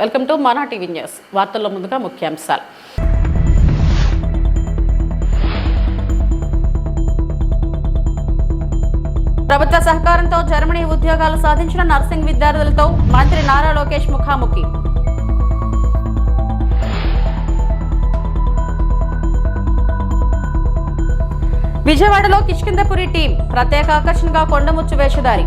Welcome to మనా TV news. వార్తల్లో ముందుగా ముఖ్యాంశాలు. ప్రభుత్వ సహకారంతో జర్మనీ ఉద్యోగాలు సాధించిన నర్సింగ్ విద్యార్థులతో మంత్రి నారా లోకేష్ ముఖాముఖి. విజయవాడలో కిష్కిందపురి టీం ప్రత్యేక ఆకర్షణగా కొండముచ్చు వేషధారి.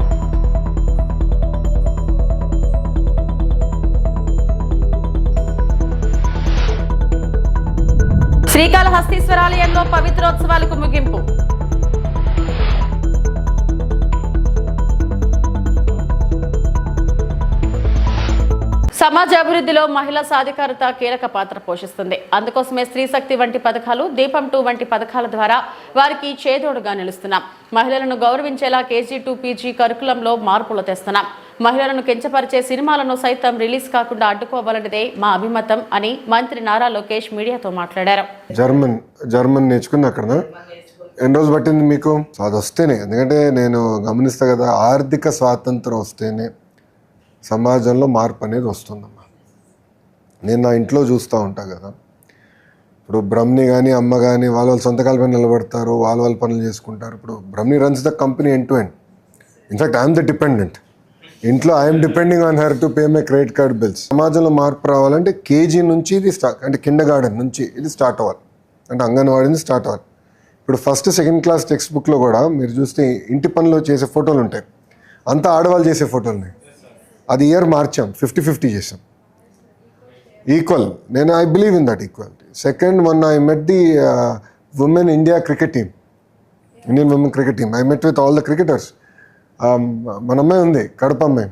శ్రీకాళహస్తీశ్వరాలయంలో పవిత్రోత్సవాలకు ముగింపు. సమాజ అభివృద్ధిలో మహిళా సాధికారత కీలక పాత్ర పోషిస్తుంది. అందుకోసమే స్త్రీ శక్తి వంటి పథకాలు, దీపం 2 వంటి పథకాల ద్వారా వారికి చేదోడుగా నిలుస్తున్నాం. మహిళలను గౌరవించేలా KG to PG కరికులంలో మార్పులు తెస్తున్నాం. మహిళలను కించపరిచే సినిమాలను సైతం రిలీజ్ కాకుండా అడ్డుకోవాలన్నదే మా అభిమతం అని మంత్రి నారా లోకేష్ మీడియాతో మాట్లాడారు. జర్మన్ నేర్చుకుని అక్కడ ఎన్ని రోజులు పట్టింది మీకు? అది వస్తేనే, ఎందుకంటే నేను గమనిస్తా కదా, ఆర్థిక స్వాతంత్రం వస్తేనే సమాజంలో మార్పు అనేది వస్తుందమ్మా. నేను నా ఇంట్లో చూస్తూ ఉంటా కదా, ఇప్పుడు బ్రహ్మని కానీ అమ్మ కానీ వాళ్ళ సొంత కాలపై నిలబడతారు, వాళ్ళ పనులు చేసుకుంటారు. ఇప్పుడు Brahmani runs the company end to end. In fact I'm the dependent. ఇంట్లో I'm depending on her to pay my credit card bills. సమాజంలో మార్పు రావాలంటే KG నుంచి ఇది స్టార్ట్, అంటే కిండర్ గార్డెన్ నుంచి ఇది స్టార్ట్ అవ్వాలి, అంటే అంగన్వాడీ నుంచి స్టార్ట్ అవ్వాలి. ఇప్పుడు 1st, 2nd క్లాస్ టెక్స్ట్ బుక్లో కూడా మీరు చూస్తే ఇంటి పనిలో చేసే ఫోటోలు ఉంటాయి, అంతా ఆడవాళ్ళు చేసే ఫోటోలు. అది ఇయర్ మార్చాం, 50-50 చేసాం. ఈక్వల్, నేను I believe in that equality. Second, మొన్న I met the women India cricket team, Indian women cricket team. I met with all the cricketers. మన అమ్మాయి ఉంది, కడప అమ్మాయి,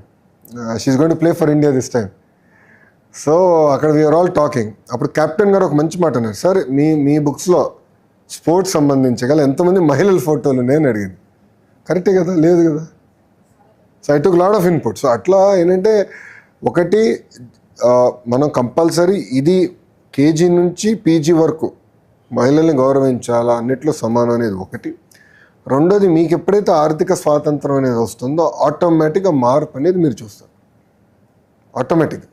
she is going to play for India this time. So అక్కడ we are all talking. అప్పుడు captain గారు ఒక మంచి మాట అన్నారు, సార్ మీ బుక్స్లో స్పోర్ట్స్ సంబంధించి గల ఎంతమంది మహిళల ఫోటోలు నేను అడిగింది. కరెక్టే కదా, లేదు కదా. So I took lot of input. So అట్లా ఏంటంటే, ఒకటి మనం కంపల్సరీ ఇది KG నుంచి PG వరకు మహిళల్ని గౌరవించాలా, అన్నిట్లో సమానం అనేది ఒకటి. రెండోది, మీకు ఎప్పుడైతే ఆర్థిక స్వాతంత్రం అనేది వస్తుందో ఆటోమేటిక్గా మార్పు అనేది మీరు చూస్తారు, ఆటోమేటిక్గా.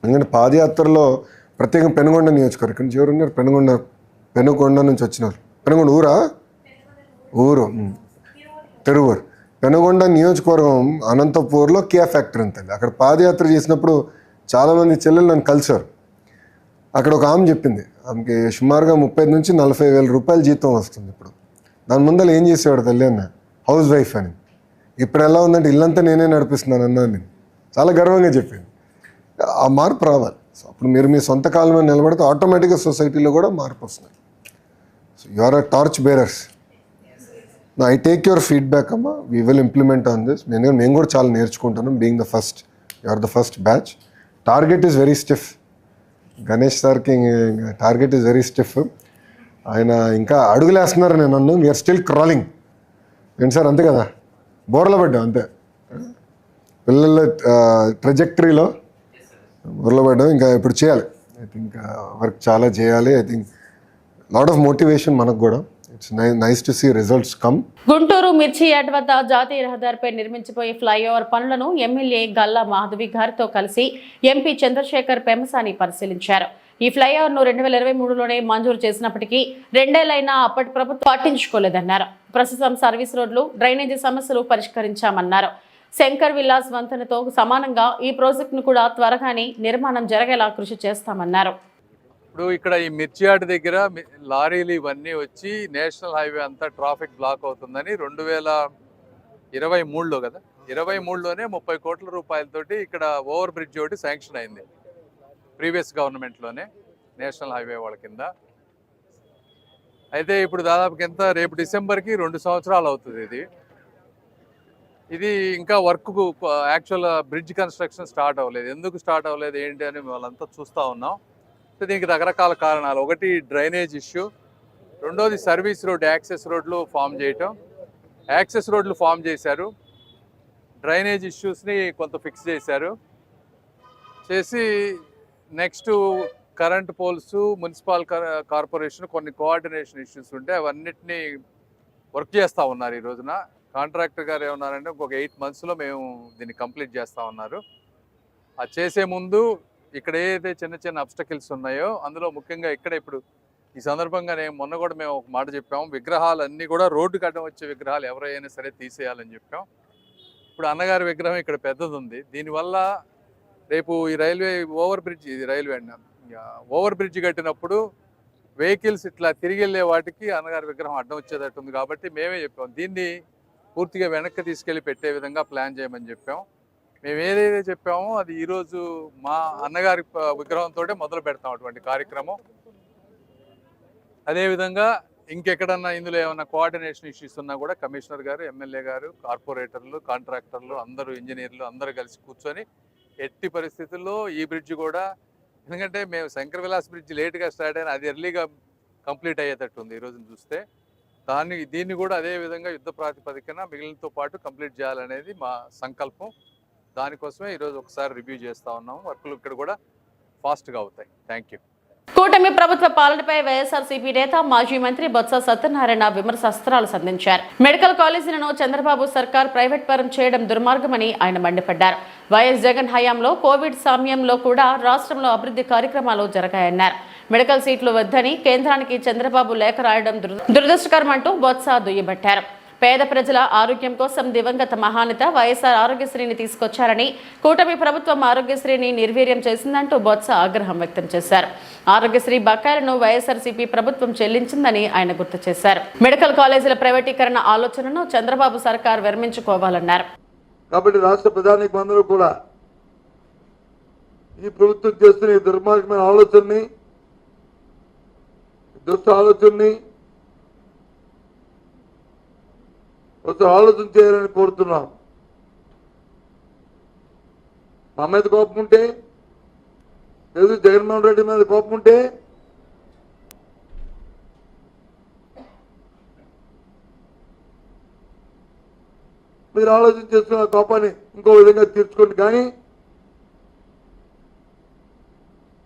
ఎందుకంటే పాదయాత్రలో ప్రత్యేకంగా పెనుగొండ నియోజకవర్గం నుంచి ఎవరున్నారు? పెనుగొండ నుంచి వచ్చినారు. పెనుగొండ ఊరు తిరువూరు. పెనుగొండ నియోజకవర్గం అనంతపూర్లో కియా ఫ్యాక్టరీ ఉంటుంది. అక్కడ పాదయాత్ర చేసినప్పుడు చాలామంది చెల్లెలు నన్ను కలిసారు. అక్కడ ఒక ఆమె చెప్పింది, ఆమెకి సుమారుగా 30,000 నుంచి 40,000 రూపాయలు జీతం వస్తుంది. ఇప్పుడు దాని ముందర ఏం చేసేవాడు తల్లి అన్న, హౌస్ వైఫ్ అని. ఇప్పుడు ఎలా ఉందంటే ఇల్లంతా నేనే నడిపిస్తున్నాను అన్నాను నేను. చాలా గర్వంగా చెప్పింది. ఆ మార్పు రావాలి. సో అప్పుడు మీరు మీ సొంత కాలం మీద నిలబడితే ఆటోమేటిక్గా సొసైటీలో కూడా మార్పు వస్తుంది. So you are a torch bearers. I take your feedback అమ్మా, we will implement on this. మేము కూడా చాలా నేర్చుకుంటున్నాం. Being the first, you are the first batch. Target is very stiff. Ganesh సార్కి టార్గెట్ ఈజ్ వెరీ స్టిఫ్. ఆయన ఇంకా అడుగులేస్తున్నారు. నన్ను వీఆర్ స్టిల్ క్రాలింగ్. ఏంటి సార్, అంతే కదా, బోర్లో పడ్డాం అంతే. పిల్లల ట్రెజెక్టరీలో బోర్లో పడ్డాం. ఇంకా ఇప్పుడు చేయాలి. ఐ థింక్ వర్క్ చాలా చేయాలి. I think lot of motivation మనకు కూడా. It's nice to see results come. Guntur మిర్చి యార్డ్ వద్ద జాతీయ రహదారిపై నిర్మించబోయే ఫ్లైఓవర్ పనులను ఎమ్మెల్యే గల్లా మాధవి గారితో కలిసి ఎంపీ చంద్రశేఖర్ పెమసాని పరిశీలించారు. ఈ ఫ్లైఓవర్ను 2023లోనే మంజూరు చేసినప్పటికీ 2 ఏళ్లైనా అప్పటి ప్రభుత్వం పట్టించుకోలేదన్నారు. ప్రస్తుతం సర్వీస్ రోడ్లు, డ్రైనేజీ సమస్యలు పరిష్కరించామన్నారు. శంకర్ విలాస్ వంతెనతో సమానంగా ఈ ప్రాజెక్టును కూడా త్వరగానే నిర్మాణం జరిగేలా కృషి చేస్తామన్నారు. ఇప్పుడు ఇక్కడ ఈ మిర్చి యార్డ్ దగ్గర లారీలు ఇవన్నీ వచ్చి నేషనల్ హైవే అంతా ట్రాఫిక్ బ్లాక్ అవుతుందని 2023లో కదా, 23లోనే 30 కోట్ల రూపాయలతోటి ఇక్కడ ఓవర్ బ్రిడ్జ్ ఒకటి శాంక్షన్ అయింది ప్రీవియస్ గవర్నమెంట్లోనే, నేషనల్ హైవే వాళ్ళ కింద. అయితే ఇప్పుడు దాదాపు ఎంత, రేపు డిసెంబర్కి 2 సంవత్సరాలు అవుతుంది. ఇది ఇంకా work, actual bridge construction start అవ్వలేదు. ఎందుకు స్టార్ట్ అవ్వలేదు ఏంటి అని వాళ్ళంతా చూస్తూ ఉన్నాం. దీనికి రకరకాల కారణాలు. ఒకటి డ్రైనేజ్ ఇష్యూ, రెండోది సర్వీస్ రోడ్, యాక్సెస్ రోడ్లు ఫామ్ చేయటం. యాక్సెస్ రోడ్లు ఫామ్ చేశారు, డ్రైనేజ్ ఇష్యూస్ని కొంత ఫిక్స్ చేశారు. చేసి next current poles, municipal corporation కొన్ని కోఆర్డినేషన్ ఇష్యూస్ ఉంటే అవన్నిటినీ వర్క్ చేస్తూ ఉన్నారు. ఈ రోజున కాంట్రాక్టర్ గారు ఏమన్నారంటే ఇంకొక 8 monthsలో మేము దీన్ని కంప్లీట్ చేస్తూ ఉన్నారు. అది చేసే ముందు ఇక్కడ ఏదైతే చిన్న చిన్న అబ్స్టకిల్స్ ఉన్నాయో అందులో ముఖ్యంగా ఇక్కడ ఇప్పుడు ఈ సందర్భంగా మొన్న కూడా మేము ఒక మాట చెప్పాము, విగ్రహాలు అన్నీ కూడా రోడ్డుకి అడ్డం వచ్చే విగ్రహాలు ఎవరైనా సరే తీసేయాలని చెప్పాం. ఇప్పుడు అన్నగారి విగ్రహం ఇక్కడ పెద్దది ఉంది. దీనివల్ల రేపు ఈ రైల్వే ఓవర్ బ్రిడ్జ్, ఇది రైల్వే ఓవర్ బ్రిడ్జ్ కట్టినప్పుడు వెహికల్స్ ఇట్లా తిరిగి వెళ్ళే వాటికి అన్నగారి విగ్రహం అడ్డం వచ్చేటట్టు ఉంది. కాబట్టి మేమే చెప్పాం దీన్ని పూర్తిగా వెనక్కి తీసుకెళ్లి పెట్టే విధంగా ప్లాన్ చేయమని చెప్పాం. మేము ఏదైతే చెప్పామో అది ఈరోజు మా అన్నగారి విగ్రహంతో మొదలు పెడతాం అటువంటి కార్యక్రమం. అదేవిధంగా ఇంకెక్కడన్నా ఇందులో ఏమైనా కోఆర్డినేషన్ ఇష్యూస్ ఉన్నా కూడా కమిషనర్ గారు, ఎమ్మెల్యే గారు, కార్పొరేటర్లు, కాంట్రాక్టర్లు అందరూ, ఇంజనీర్లు అందరూ కలిసి కూర్చొని ఎట్టి పరిస్థితుల్లో ఈ బ్రిడ్జ్ కూడా, ఎందుకంటే మేము శంకర్ విలాస్ బ్రిడ్జ్ లేట్గా స్టార్ట్ అయినా అది ఎర్లీగా కంప్లీట్ అయ్యేటట్టు ఉంది ఈరోజు చూస్తే. దీన్ని కూడా అదే విధంగా యుద్ధ ప్రాతిపదికన మిగిలినతో పాటు కంప్లీట్ చేయాలనేది మా సంకల్పం. దానికోసమే ఈరోజు ఒకసారి రివ్యూ చేస్తూ ఉన్నాము. వర్కులు ఇక్కడ కూడా ఫాస్ట్గా అవుతాయి. Thank you. కూటమి ప్రభుత్వ పాలనపై వైఎస్ఆర్సీపీ నేత మాజీ మంత్రి బొత్స సత్యనారాయణ విమర్శాస్త్రాలు సంధించారు. మెడికల్ కాలేజీలను చంద్రబాబు సర్కార్ ప్రైవేట్ పరం చేయడం దుర్మార్గమని ఆయన మండిపడ్డారు. వైఎస్ జగన్ హయాంలో కోవిడ్ సమయంలో కూడా రాష్ట్రంలో అభివృద్ధి కార్యక్రమాలు జరగాయన్నారు. మెడికల్ సీట్లు వద్దని కేంద్రానికి చంద్రబాబు లేఖ రాయడం దురదృష్టకరమంటూ బొత్స దుయ్యబట్టారు. పేద ప్రజల ఆరోగ్యం కోసం దివంగత మహానేత వైఎస్ఆర్ ఆరోగ్యశ్రీని తీసుకొచ్చారని, కూటమి ప్రభుత్వం ఆరోగ్యశ్రీని నిర్వీర్యం చేసిందంటూ బొత్స ఆగ్రహం వ్యక్తం చేశారు. ఆరోగ్యశ్రీ బకాయిలను వైఎస్ఆర్సీపీ ప్రభుత్వం చెల్లించిందని ఆయన గుర్తు చేశారు. మెడికల్ కాలేజీల ప్రైవేటీకరణ ఆలోచనను చంద్రబాబు సర్కార్ విరమించుకోవాలన్నారు. కాబట్టి రాష్ట్ర ప్రధానికి అందరూ కూడా ఈ ప్రభుత్వం చేస్తున్న ఈ దుర్మార్గమైన ఆలోచనని, దుష్ట ఆలోచనని కొంచెం ఆలోచన చేయాలని కోరుతున్నాం. మా మీద కోపం ఉంటే, లేదు జగన్మోహన్ రెడ్డి మీద కోపం ఉంటే మీరు ఆలోచన చేస్తున్న కోపాన్ని ఇంకో విధంగా తీర్చుకోండి. కానీ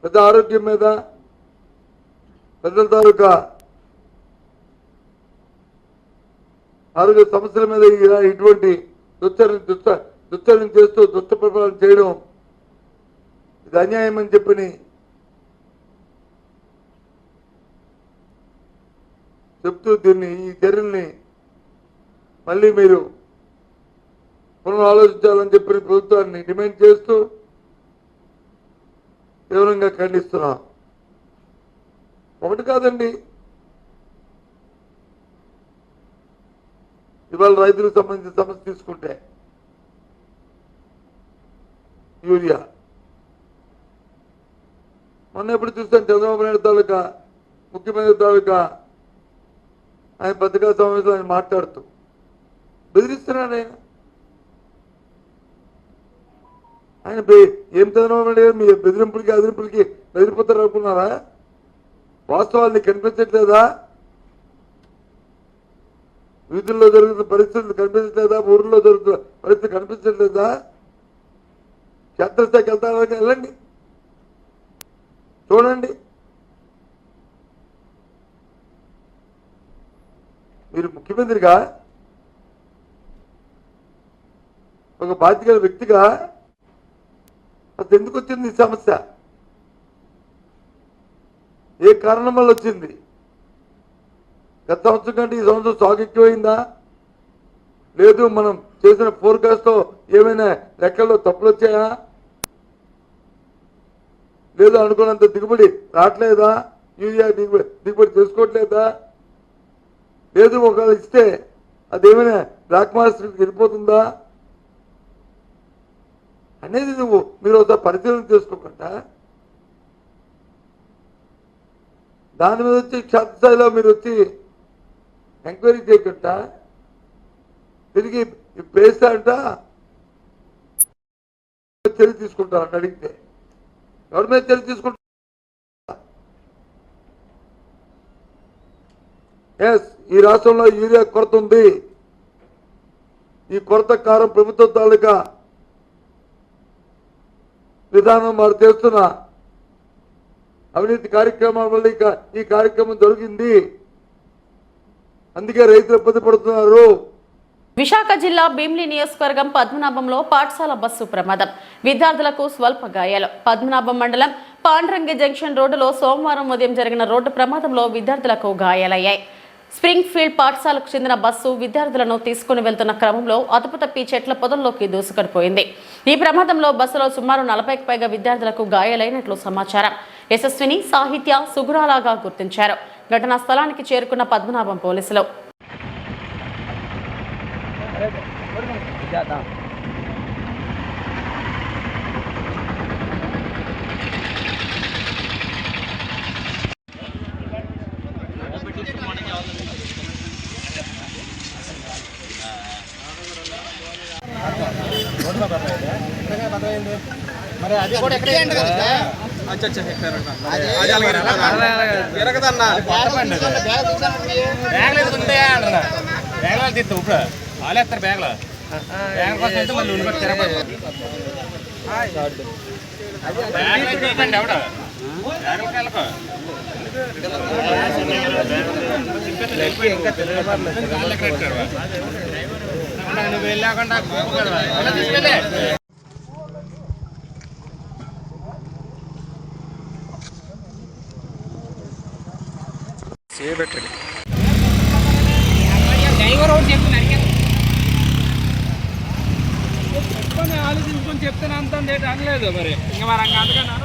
పెద్ద ఆరోగ్యం మీద, పెద్దల తాలూకా ఆరోగ్య సమస్యల మీద ఇటువంటి దుశ్చరణ చేస్తూ దుష్ట పరిపాలన చేయడం ఇది అన్యాయం అని చెప్పని చెప్తూ ఈ చర్యల్ని మళ్ళీ మీరు పునరాలోచించాలని చెప్పిన ప్రభుత్వాన్ని డిమాండ్ చేస్తూ తీవ్రంగా ఖండిస్తున్నాం. ఒకటి కాదండి, ఇవాళ రైతులకు సంబంధించిన సమస్య తీసుకుంటే యూరియా మొన్న ఎప్పుడు చూస్తాను చంద్రబాబు నాయుడు తాలూకా ముఖ్యమంత్రి తాలూకా ఆయన పత్రికా సమావేశంలో ఆయన మాట్లాడుతూ బెదిరిస్తున్నాడు. ఆయన ఏం చంద్రబాబు నాయుడు గారు మీ బెదిరింపులకి అదిరింపులకి బెదిరిపోతారు అనుకున్నారా? వాస్తవాన్ని కనిపించట్లేదా? వీధుల్లో జరుగుతున్న పరిస్థితులు కనిపించట్లేదా? ఊర్లో జరుగుతున్న పరిస్థితి కనిపించట్లేదా? క్షేత్రస్థాయికి వెళ్తారని వెళ్ళండి, చూడండి. మీరు ముఖ్యమంత్రిగా, ఒక బాధ్యత వ్యక్తిగా అసలు ఎందుకు వచ్చింది ఈ సమస్య? ఏ కారణం వల్ల వచ్చింది? గత సంవత్సరం కంటే ఈ సంవత్సరం స్టాక్ ఎక్కువైందా? లేదు మనం చేసిన ఫోర్కాస్ట్తో ఏమైనా లెక్కల్లో తప్పులు వచ్చాయా? లేదు అనుకున్నంత దిగుబడి రావట్లేదా? యూరియా దిగుబడి చేసుకోవట్లేదా? లేదు ఒకవేళ ఇస్తే అదేమైనా బ్లాక్ మార్కెట్కి వెళ్ళిపోతుందా అనేది మీరు ఒకసారి పరిశీలన చేసుకోకుండా దాని మీద వచ్చి క్షేత్రస్థాయిలో మీరు వచ్చి ఎంక్వైరీ చేయకుండా తిరిగి పేస్తా అంట చర్య తీసుకుంటారంట. అడిగితే ఎవరి మీద చర్య తీసుకుంటారు? ఈ రాష్ట్రంలో యూరియా కొరత ఉంది. ఈ కొరత కారణం ప్రభుత్వం తాలూకా విధానం వారు చేస్తున్న అవినీతి కార్యక్రమాల వల్ల ఈ కార్యక్రమం జరిగింది. అందుకే రైతులు ఇబ్బంది పడుతున్నారు. విశాఖ జిల్లా భీమిలి నియోజకవర్గం పద్మనాభంలో పాఠశాల బస్సు ప్రమాదం, విద్యార్థులకు స్వల్ప గాయాలు. పద్మనాభం మండలం పాండ్రంగి జంక్షన్ రోడ్డులో సోమవారం ఉదయం జరిగిన రోడ్డు ప్రమాదంలో విద్యార్థులకు గాయాలయ్యాయి. స్ప్రింగ్ ఫీల్డ్ పాఠశాలకు చెందిన బస్సు విద్యార్థులను తీసుకుని వెళ్తున్న క్రమంలో అదుపు తప్పి చెట్ల పొదల్లోకి దూసుకొనిపోయింది. ఈ ప్రమాదంలో బస్సులో సుమారు 40కి పైగా విద్యార్థులకు గాయాలైనట్లు సమాచారం. యశస్విని, సాహిత్య, సుగుణాలాగా గుర్తించారు. ఘటనా స్థలానికి చేరుకున్న పద్మనాభం పోలీసులు మరి అది కూడా ఎక్కడ బ్యాగ్ తీస్తావు ఇప్పుడు వాళ్ళేస్తారు బ్యాగ్లో బ్యాగ్ కోసం అయితే మళ్ళీ ఉండి తిరగండి ఎవడ నువ్వు వెళ్ళాకుండా తీసుకెళ్ళే డ్రైవర్ ఒకటి చెప్తున్నాను ఆలోచించుకొని చెప్తాను అంత అనలేదు మరి ఇంకా మరి అంతకన్నా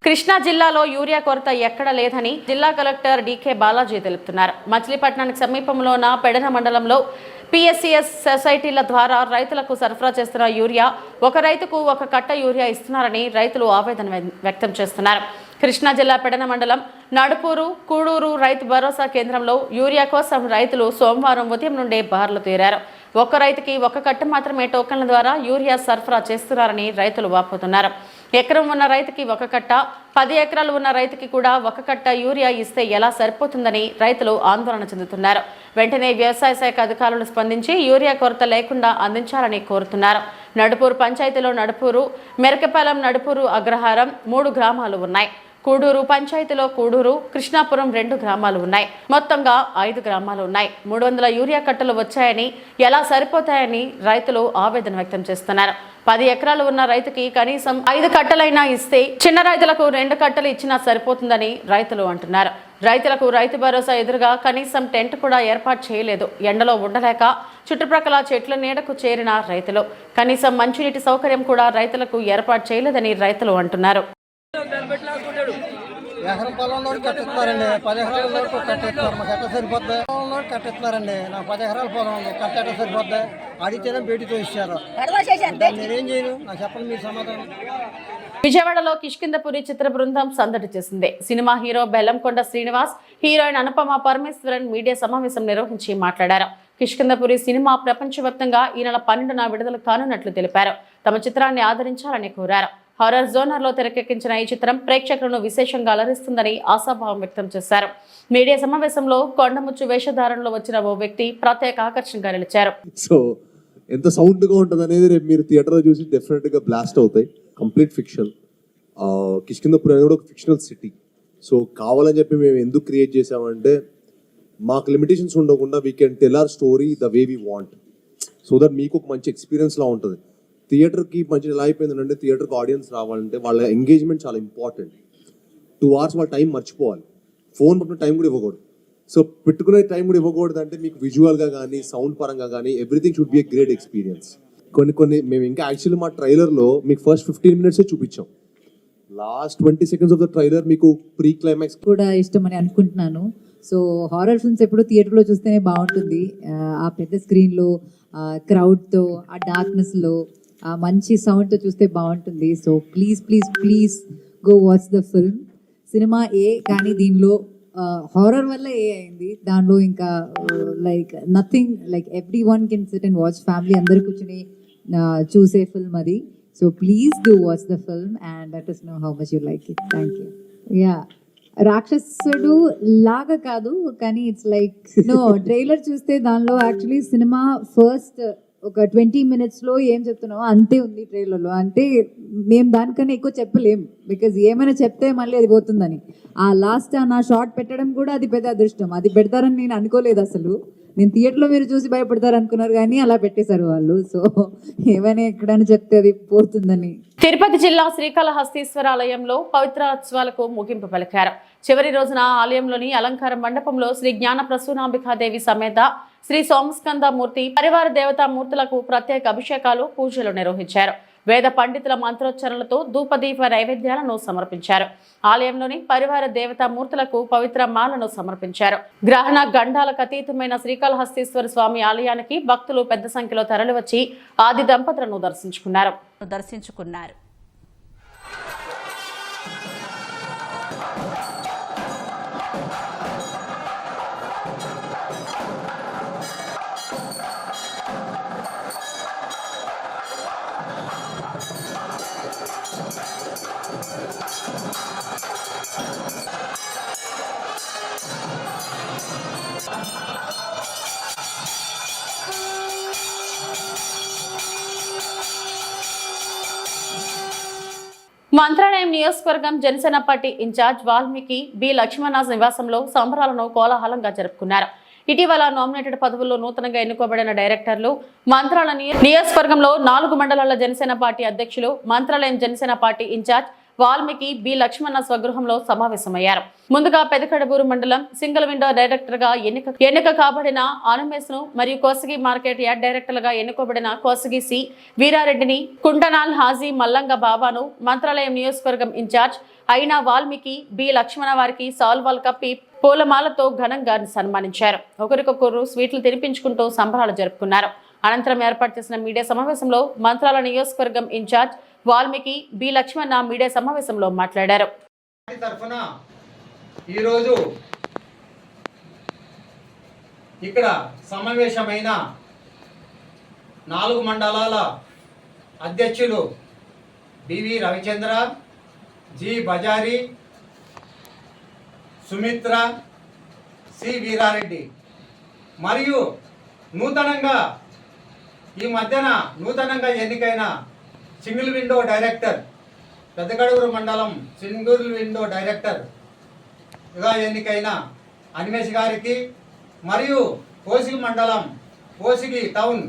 కృష్ణా జిల్లాలో యూరియా కొరత ఎక్కడ లేదని జిల్లా కలెక్టర్ డీకే బాలాజీ తెలుపుతున్నారు. మచిలీపట్నానికి సమీపంలో ఉన్న పెడన మండలంలో పిఎస్సిఎస్ సొసైటీల ద్వారా రైతులకు సరఫరా చేస్తున్న యూరియా ఒక రైతుకు ఒక కట్ట యూరియా ఇస్తున్నారని రైతులు ఆవేదన వ్యక్తం చేస్తున్నారు. కృష్ణా జిల్లా పెడన మండలం నడుపూరు, కూడూరు రైతు భరోసా కేంద్రంలో యూరియా కోసం రైతులు సోమవారం ఉదయం నుండే బార్లు తీరారు. ఒక్క రైతుకి ఒక కట్ట మాత్రమే టోకన్ల ద్వారా యూరియా సరఫరా చేస్తున్నారని రైతులు వాపోతున్నారు. ఎకరం ఉన్న రైతుకి ఒక కట్ట, 10 ఎకరాలు ఉన్న రైతుకి కూడా ఒక కట్ట యూరియా ఇస్తే ఎలా సరిపోతుందని రైతులు ఆందోళన చెందుతున్నారు. వెంటనే వ్యవసాయ శాఖ అధికారులు స్పందించి యూరియా కొరత లేకుండా అందించాలని కోరుతున్నారు. నడుపూరు పంచాయతీలో నడుపూరు, మెరకపాలెం, నడుపూరు, అగ్రహారం 3 గ్రామాలు ఉన్నాయి. కూడూరు పంచాయతీలో కూడూరు, కృష్ణాపురం 2 గ్రామాలు ఉన్నాయి. మొత్తంగా 5 గ్రామాలు ఉన్నాయి. 300 యూరియా కట్టలు వచ్చాయని, ఎలా సరిపోతాయని రైతులు ఆవేదన వ్యక్తం చేస్తున్నారు. 10 ఎకరాలు ఉన్న రైతుకి కనీసం 5 కట్టలైనా ఇస్తే, చిన్న రైతులకు 2 కట్టలు ఇచ్చినా సరిపోతుందని రైతులు అంటున్నారు. రైతులకు రైతు భరోసా ఎదురుగా కనీసం టెంట్ కూడా ఏర్పాటు చేయలేదు. ఎండలో ఉండలేక చుట్టుప్రక్కల చెట్ల నీడకు చేరిన రైతులు కనీసం మంచినీటి సౌకర్యం కూడా రైతులకు ఏర్పాటు చేయలేదని రైతులు అంటున్నారు. ఎకరం పొలంలో కట్టిస్తున్నారండి, 10 ఎకరాల వరకు కట్టిస్తున్నారు. మాకు ఎట్లా సరిపోద్ది? పొలంలో కట్టిస్తున్నారండి. నాకు 10 ఎకరాల పొలం ఉంది, కట్ట ఎట్లా సరిపోద్ది? అడిగితేనే బయటితో ఇచ్చారు. నేనేం చేయను? నాకు చెప్పండి మీ సమాధానం. విజయవాడలో కిష్కిందపురి చిత్ర బృందం సందడి చేసింది. Cinema hero Bellamkonda Srinivas, heroine Anupama Parameswaran media సమావేశం నిర్వహించి మాట్లాడారు. కిష్కిందపురి సినిమా ప్రపంచవ్యాప్తంగా ఈ నెల 12న విడుదల కానున్నట్లు తెలిపారు. తమ చిత్రాన్ని ఆదరించాలని కోరారు. హారర్ జోనర్లో తెరకెక్కించిన ఈ చిత్రం ప్రేక్షకులను విశేషంగా అలరిస్తుందని ఆశాభావం వ్యక్తం చేశారు. మీడియా సమావేశంలో కొండముచ్చు వేషధారణలో వచ్చిన ఓ వ్యక్తి ప్రత్యేక ఆకర్షణగా నిలిచారు. సో ఎంత సౌండ్ గా ఉంటుంది అనేది రేపు మీరు థియేటర్ లో చూసి డెఫినెట్ గా బ్లాస్ట్ అవుతాయి. Complete fiction. కిష్కిందపురి అనేది కూడా ఒక ఫిక్షనల్ సిటీ. సో కావాలని చెప్పి మేము ఎందుకు క్రియేట్ చేసామంటే మాకు లిమిటేషన్స్ ఉండకుండా we can tell hour story the way we want, so that మీకు ఒక మంచి ఎక్స్పీరియన్స్లా ఉంటుంది. థియేటర్కి మంచి ఎలా అయిపోయిందంటే థియేటర్కి ఆడియన్స్ రావాలంటే వాళ్ళ ఎంగేజ్మెంట్ చాలా ఇంపార్టెంట్. 2 hours వాళ్ళ టైం మర్చిపోవాలి, ఫోన్ పట్టిన టైం కూడా ఇవ్వకూడదు. సో పెట్టుకునే టైం కూడా ఇవ్వకూడదు అంటే మీకు విజువల్గా కానీ సౌండ్ పరంగా కానీ everything should be a great experience. కొన్ని మేము ఇంకా యాక్చువల్లీ మా ట్రైలర్లో మీకు ఫస్ట్ 15 minutes చూపించాం. Last 20 seconds of the trailer మీకు ప్రీ క్లైమాక్స్ కూడా ఇష్టమని అనుకుంటున్నాను. సో హారర్ ఫిల్మ్స్ ఎప్పుడు థియేటర్లో చూస్తేనే బాగుంటుంది. ఆ పెద్ద స్క్రీన్లో, క్రౌడ్తో, ఆ డార్క్నెస్లో, ఆ మంచి సౌండ్తో చూస్తే బాగుంటుంది. So please please please go watch the film. సినిమా ఏ కానీ దీనిలో హారర్ వల్ల ఏ అయింది, దానిలో ఇంకా like nothing, like everyone can sit and watch, family అందరు కూర్చొని చూసే ఫిల్మ్ అది. So please do watch the film and let us know how much you like it. Thank you. Yeah, రాక్షసుడు లాగా కాదు కానీ ఇట్స్ లైక్ నో, ట్రైలర్ చూస్తే దానిలో యాక్చువల్లీ సినిమా ఫస్ట్ ఒక 20 minutesలో ఏం చెప్తున్నామో అంతే ఉంది ట్రైలర్లో. అంటే మేము దానికన్నా ఎక్కువ చెప్పలేం, బికాజ్ ఏమైనా చెప్తే మళ్ళీ అది పోతుందని. ఆ లాస్ట్ నా షార్ట్ పెట్టడం కూడా అది పెద్ద అదృష్టం. అది పెడతారని నేను అనుకోలేదు అసలు. నేను థియేటర్లో మీరు చూసి భయపడతారు అనుకున్నారు కానీ అలా పెట్టేశారు వాళ్ళు. సో ఏమైనా ఎక్కడైనా చెప్తే అది పోతుందని. తిరుపతి జిల్లా శ్రీకాళహస్తీశ్వర ఆలయంలో పవిత్రోత్సవాలకు ముగింపు పలికారు. చివరి రోజున ఆలయంలోని అలంకార మండపంలో శ్రీ జ్ఞాన ప్రసూనాంబికాదేవి సమేత శ్రీ సోమస్కంద మూర్తి పరివార దేవతా మూర్తులకు ప్రత్యేక అభిషేకాలు, పూజలు నిర్వహించారు. వేద పండితుల మంత్రోచ్చరణలతో ధూపదీప నైవేద్యాలను సమర్పించారు. ఆలయంలోని పరివార దేవతా మూర్తులకు పవిత్ర మాలను సమర్పించారు. గ్రహణ గండాలకు అతీతమైన శ్రీకాళహస్తీశ్వర స్వామి ఆలయానికి భక్తులు పెద్ద సంఖ్యలో తరలివచ్చి ఆది దంపతులను దర్శించుకున్నారు. మంత్రాలయం నియోజకవర్గం Janasena party incharge Valmiki B Lakshmanraj నివాసంలో సంబరాలను కోలాహలంగా జరుపుకున్నారు. ఇటీవల నామినేటెడ్ పదవుల్లో నూతనంగా ఎన్నుకోబడిన డైరెక్టర్లు, మంత్రాలయం నియోజకవర్గంలో 4 మండలాల జనసేన పార్టీ అధ్యక్షులు, Mantralayam Janasena party incharge Valmiki B Lakshmana స్వగృహంలో సమావేశమయ్యారు. ముందుగా పెదకడబూరు మండలం సింగిల్ విండో డైరెక్టర్ గా ఎన్నిక కాబడిన ఆనమేస్ను మరియు కోసగి మార్కెట్ యార్డ్ డైరెక్టర్ గా ఎన్నుకోబడిన కోసగి సి వీరారెడ్డిని, కుంటనాల్ హాజీ మల్లంగ బాబాను మంత్రాలయం నియోజకవర్గం ఇన్ఛార్జ్ అయిన వాల్మీకి బి లక్ష్మణ వారికి సాల్వాల్ కప్పి పూలమాలతో ఘనంగా సన్మానించారు. ఒకరికొకరు స్వీట్లు తినిపించుకుంటూ సంబరాలు జరుపుకున్నారు. అనంతరం ఏర్పాటు చేసిన మీడియా సమావేశంలో మంత్రాల నియోజకవర్గం ఇన్ఛార్జ్ వాల్మీకి బి లక్ష్మణ మీడియా సమావేశంలో మాట్లాడారు. తరఫున ఈరోజు ఇక్కడ సమావేశమైన 4 మండలాల అధ్యక్షులు బివి రవిచంద్ర, జి బజారి, సుమిత్ర, సి వీరారెడ్డి మరియు ఈ మధ్యన నూతనంగా ఎన్నికైన సింగిల్ విండో డైరెక్టర్, పెద్దగడూరు మండలం సింగిల్ విండో డైరెక్టర్గా ఎన్నికైన అనిమేష్ గారికి మరియు కోసిగి మండలం కోసిగి టౌన్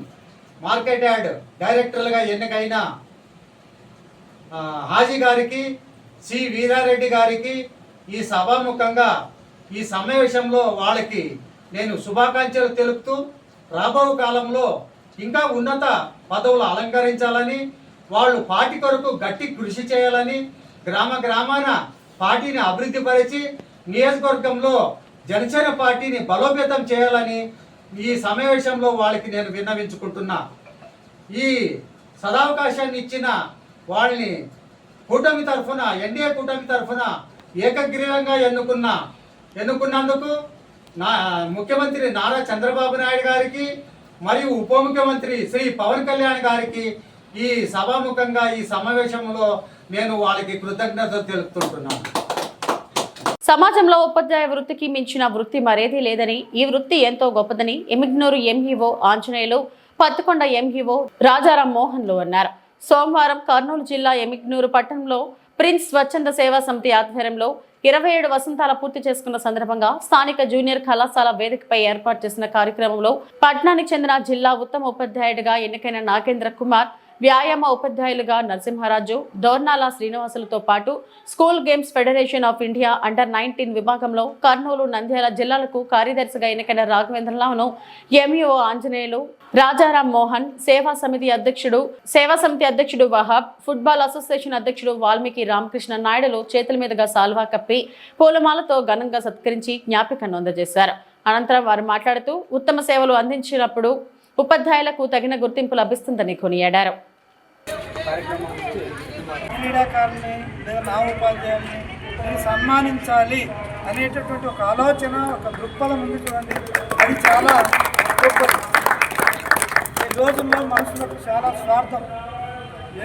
మార్కెట్ యార్డ్ డైరెక్టర్లుగా ఎన్నికైన హాజీ గారికి, సి వీరారెడ్డి గారికి ఈ సభాముఖంగా ఈ సమావేశంలో వాళ్ళకి నేను శుభాకాంక్షలు తెలుపుతూ రాబో కాలంలో ఇంకా ఉన్నత పదవులు అలంకరించాలని, వాళ్ళు పార్టీ కొరకు గట్టి కృషి చేయాలని, గ్రామాన పార్టీని అభివృద్ధి పరిచి నియోజకవర్గంలో జనసేన పార్టీని బలోపేతం చేయాలని ఈ సమావేశంలో వాళ్ళకి నేను విన్నవించుకుంటున్నా. ఈ సదావకాశాన్ని ఇచ్చిన వాళ్ళని కూటమి తరఫున, ఎన్డీఏ కూటమి తరఫున ఏకగ్రీవంగా ఎన్నుకున్నందుకు ముఖ్యమంత్రి నారా చంద్రబాబు నాయుడు గారికి మరియు ఉప ముఖ్యమంత్రి శ్రీ పవన్ కళ్యాణ్ గారికి ఈ సభాముఖంగా ఈ సమావేశంలో నేను వాళ్ళకి కృతజ్ఞతలు తెలుపుతుంటున్నాను. సమాజంలో ఉపాధ్యాయ వృత్తికి మించిన వృత్తి మరేదీ లేదని, ఈ వృత్తి ఎంతో గొప్పదని ఎమిగ్నూరు ఎంఈఓ ఆంజనేయులు, పత్తికొండ ఎంఈఓ రాజారాం మోహన్లు అన్నారు. సోమవారం కర్నూలు జిల్లా ఎమిగ్నూరు పట్టణంలో ప్రిన్స్ స్వచ్ఛంద సేవా సమితి ఆధ్వర్యంలో 27 వసంతాల పూర్తి చేసుకున్న సందర్భంగా స్థానిక జూనియర్ కళాశాల వేదికపై ఏర్పాటు చేసిన కార్యక్రమంలో పట్నానికి చెందిన జిల్లా ఉత్తమ ఉపాధ్యాయుడిగా ఎన్నికైన నాగేంద్ర కుమార్, వ్యాయామ ఉపాధ్యాయులుగా నరసింహరాజు, దోర్నాల శ్రీనివాసులతో పాటు school games federation of India under 19 విభాగంలో కర్నూలు, నంద్యాల జిల్లాలకు కార్యదర్శిగా ఎన్నికైన రాఘవేంద్రరావును, ఎంఈఓ ఆంజనేయులు, రాజారాం మోహన్, సేవా సమితి అధ్యక్షుడు వహాబ్, ఫుట్బాల్ అసోసియేషన్ అధ్యక్షుడు వాల్మీకి రామకృష్ణ నాయుడులు చేతుల మీదుగా సాల్వా కప్పి పూలమాలతో ఘనంగా సత్కరించి జ్ఞాపికను అందజేశారు. అనంతరం వారు మాట్లాడుతూ ఉత్తమ సేవలు అందించినప్పుడు ఉపాధ్యాయులకు తగిన గుర్తింపు లభిస్తుందని కొనియాడారు. క్రీడాకారుని లేదా నా ఉపాధ్యాయుని నేను సన్మానించాలి అనేటటువంటి ఒక ఆలోచన, ఒక దృక్పథం ఉంది చూడండి, అది చాలా గొప్పది. ఈ రోజుల్లో మనుషులకు చాలా స్వార్థం.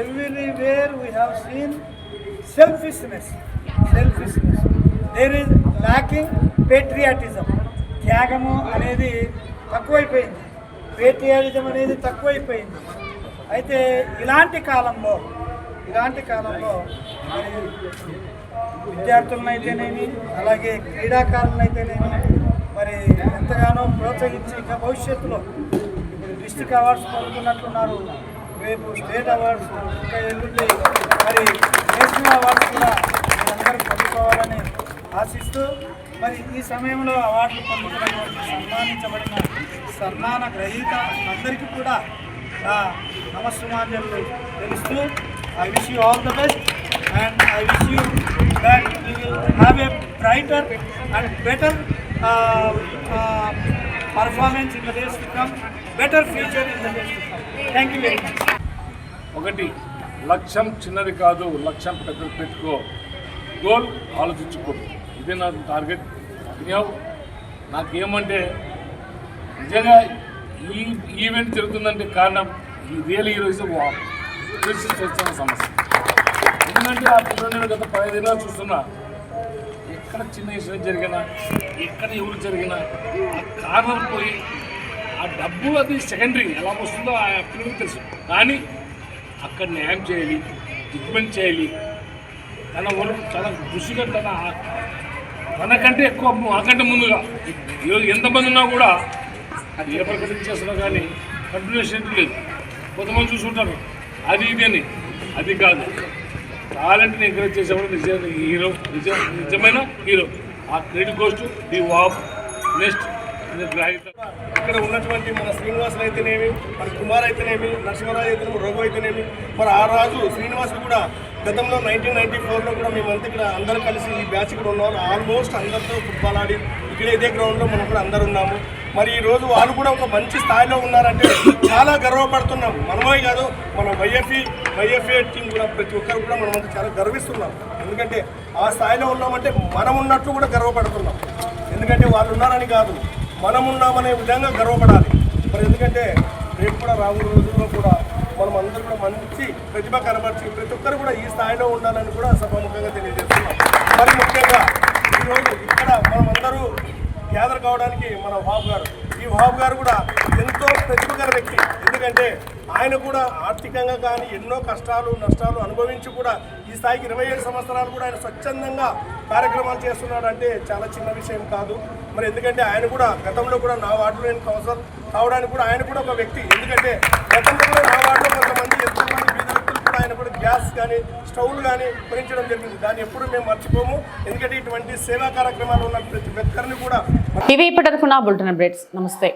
Everywhere we have seen selfishness. There is lacking patriotism. త్యాగము అనేది తక్కువైపోయింది, పేట్రియాటిజం అనేది తక్కువైపోయింది. అయితే ఇలాంటి కాలంలో మరి విద్యార్థులనైతేనేమి, అలాగే క్రీడాకారులనైతేనేమి మరి ఎంతగానో ప్రోత్సహించి ఇంకా భవిష్యత్తులో ఇప్పుడు డిస్ట్రిక్ట్ అవార్డ్స్ పొందుతున్నట్లున్నారు, రేపు స్టేట్ అవార్డ్స్, ఇంకా ఎల్లుండి మరి నేషనల్ అవార్డ్స్ కూడా అందరూ పొందుకోవాలని ఆశిస్తూ మరి ఈ సమయంలో అవార్డులు పొందుతున్నటువంటి సన్మానించబడిన సన్మాన గ్రహీత అందరికీ కూడా నమస్సుమాంజలు తెలుస్తూ I wish you all the best and I wish you that you will have a brighter and better performance in the days to come, better future in the days to come. Thank you very much. ఒకటి, లక్ష్యం చిన్నది కాదు, లక్ష్యం పెద్దది పెట్టుకో, goal ఆలోచించుకో. ఇదే నా టార్గెట్. నాకేమంటే నిజంగా ఈ ఈవెంట్ జరుగుతుందంటే కారణం ఈరోజు వస్తున్న సమస్య. ఎందుకంటే ఆ పిల్లలు గత 15 ఏళ్ళ చూస్తున్నా, ఎక్కడ చిన్న ఇన్సిడెంట్ జరిగినా, ఎక్కడ ఎవరు జరిగినా ఆ కారణం పోయి ఆ డబ్బు అది సెకండరీ ఎలా వస్తుందో ఆ పిల్లలకు తెలుసు. కానీ అక్కడ న్యాయం చేయాలి, ట్రీట్మెంట్ చేయాలి. తన వాళ్ళు చాలా కృషిగా తనకంటే ఎక్కువ మాకంటే ముందుగా ఈరోజు ఎంతమంది ఉన్నా కూడా అది ఏ ప్రకటన చేస్తున్నా కానీ కంటిన్యూషన్ లేదు. కొంతమంది చూసుకుంటారు అది ఇది అని. అది కాదు, టాలెంట్ని ఎంకరేజ్ చేసేవాడు నిజమైన హీరో. ఆ క్రెడిట్ గోస్ టు ది వాప్. నెక్స్ట్ ఇక్కడ ఉన్నటువంటి మన శ్రీనివాసులు అయితేనేమి, మన కుమార్ అయితేనేమి, నరసింహరాజు అయితేనేమి, రఘు అయితేనేమి, మరి ఆ రాజు శ్రీనివాసులు కూడా గతంలో 1994లో కూడా మేమంతా ఇక్కడ అందరూ కలిసి ఈ బ్యాచ్ కూడా ఉన్నాము. ఆల్మోస్ట్ అందరితో ఫుట్బాల్ ఆడి ఇక్కడ ఇదే గ్రౌండ్లో మనం కూడా అందరు ఉన్నాము. మరి ఈరోజు వాళ్ళు కూడా ఒక మంచి స్థాయిలో ఉన్నారంటే చాలా గర్వపడుతున్నాం. మనమే కాదు, మన వైఎఫ్ఏ టీం కూడా ప్రతి ఒక్కరు కూడా మనమంతా చాలా గర్విస్తున్నాం. ఎందుకంటే ఆ స్థాయిలో ఉన్నామంటే మనం ఉన్నట్లు కూడా గర్వపడుతున్నాం. ఎందుకంటే వాళ్ళు ఉన్నారని కాదు, మనం ఉన్నామనే విధంగా గర్వపడాలి. మరి ఎందుకంటే రేపు కూడా రాబోయే రోజుల్లో కూడా మనం అందరూ కూడా మంచి ప్రతిభ కనబర్చి ప్రతి ఒక్కరు కూడా ఈ స్థాయిలో ఉండాలని కూడా సభాముఖంగా తెలియజేస్తున్నాం. మరి ముఖ్యంగా ఈరోజు ఇక్కడ మనం అందరూ గ్యాదర్ కావడానికి మన వహాబ్ గారు, ఈ వహాబ్ గారు కూడా ఎంతో ప్రతిభగల వ్యక్తి. ఎందుకంటే ఆయన కూడా ఆర్థికంగా కానీ ఎన్నో కష్టాలు నష్టాలు అనుభవించి కూడా ఈ స్థాయికి 27 సంవత్సరాలు కూడా ఆయన స్వచ్ఛందంగా కార్యక్రమాలు చేస్తున్నాడు అంటే చాలా చిన్న విషయం కాదు. మరి ఎందుకంటే ఆయన కూడా గతంలో కూడా నా వార్డులో నేను కౌన్సిలర్ కావడానికి కూడా ఆయన కూడా ఒక వ్యక్తి. ఎందుకంటే గతంలో కూడా నా వార్డులో కొంతమంది ఎంతోమంది బీద వ్యక్తులు కూడా ఆయన కూడా గ్యాస్ కానీ స్టవ్లు కానీ కొనించడం జరిగింది. దాన్ని ఎప్పుడు మేము మర్చిపోము. ఎందుకంటే ఇటువంటి సేవా కార్యక్రమాలు ఉన్న ప్రతి ఒక్కరిని కూడా. ఇవి ఇప్పటివరకు నా బులెటిన్ అప్డేట్స్. నమస్తే.